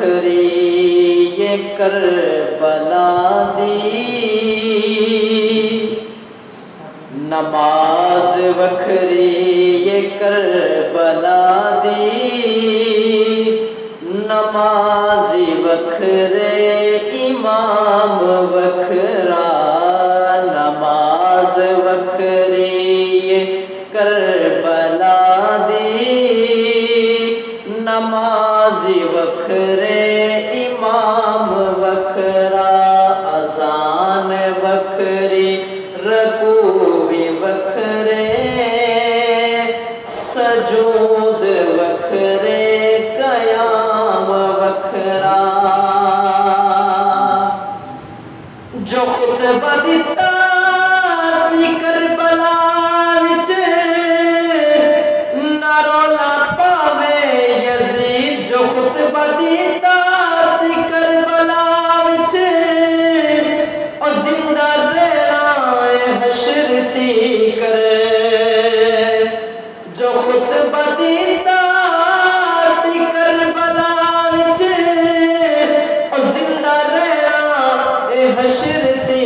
वखरी ये करबला दी, नमाज वखरी ये करबला दी, नमाजी वखरे इमाम वखरा, नमाज वखरी ये करबला दी, नमाजी वखरे इमाम वखरा, अजान वखरी रकू भी वखरे, सजूद वखरे कयाम वखरा, जो खुतबा दिता सी करबला विच, ना रौला पावे यजीद, जो खुतबा दिता सी करबला विच, और जिंदा रहना हशर ती करे, जो खुतबा दिता सी करबला विच, और जिंदा रहना हशर ती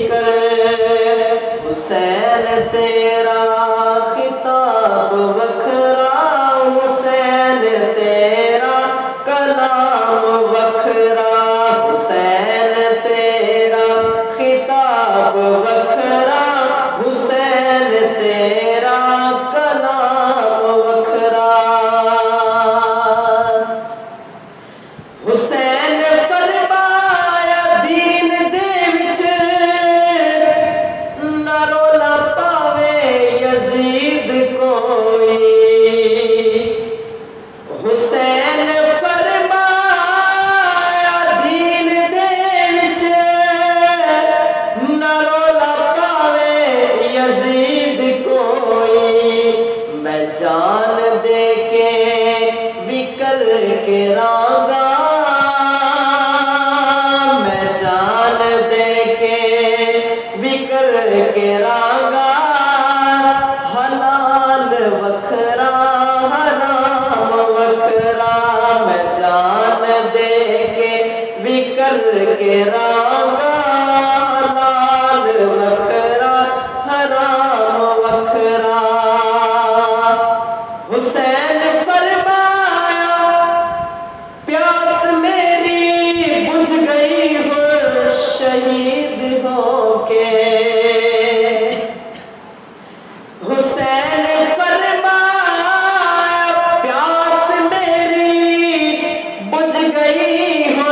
करे, हुसैन तेरा खिताब वखरा, हुसैन तेरा कलाम वखरा, हुसैन तेरा खिताब वखरा, हुसैन तेरा कलाम वखरा, हुसैन फरमाया दीन दे विच, ना रौला पावे यजीद कोई, हुसैन फरमाया दीन दे विच, ना रौला पावे यजीद कोई, मैं जान दे के भी करके रांगा, मैं जान दे के भी करके रांगा, हलाल वखरा हराम वखरा, मैं जान दे के भी करके रांगा, हलाल वखरा हराम वखरा, हुसैन फरमाया प्यास मेरी बुझ गई हो शहीद होके, हुसैन फरमाया प्यास मेरी बुझ गई हो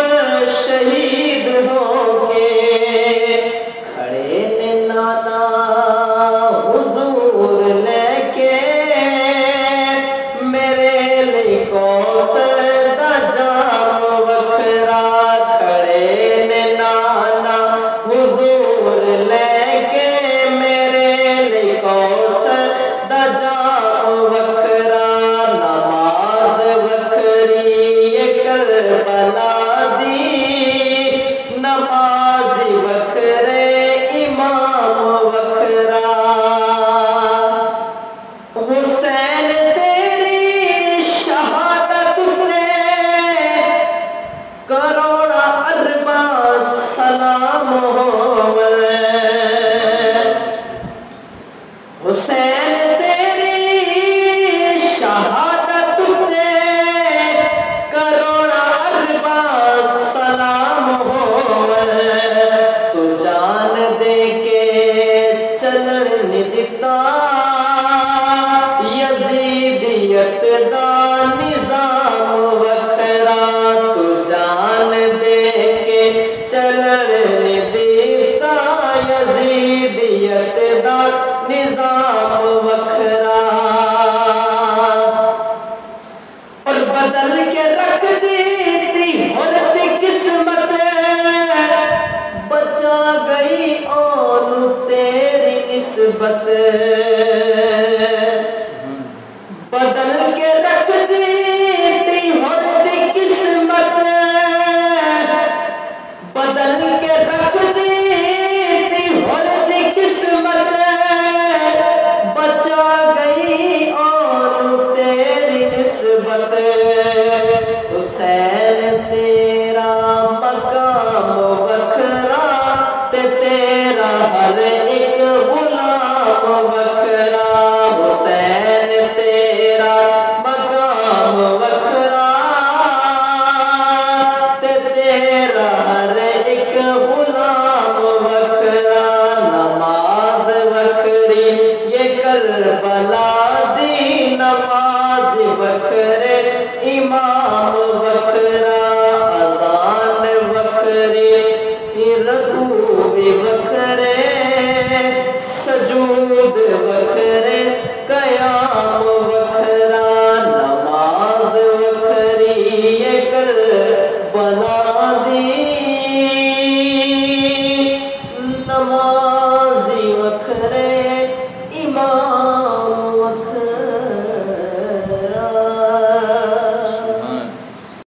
शहीद होके, खड़े ने नाना हुजूर लेके, मेरे लिए कौसर दा जाम वखरा, खड़े ने नाना हुजूर लेके, मेरे लिए कौसर दा जाम वखरा, नमाज वखरी ये करबला दी, नमाजी वखरे इमाम वखरा, हुसैन तेरी शहादत पे करोड़ा अरबा सलाम होवे, हुसैन तेरी शहादत पे करोड़ा अरबा सलाम होवे, तू जान दे के चलन नहीं दिता, यजीदियत दा निजाम वखरा, तू जान दे के चलन नहीं देता, यजीदियत दा निजाम वखरा, और बदल के रख दी औरत किस्मत, बचा गई ओनू तेरी निस्बत, बदल के रख दी औरत किस्मत, बदल के रख दी औरत किस्मत, बचा गई ओनू तेरी निस्बत, हुसैन गैरते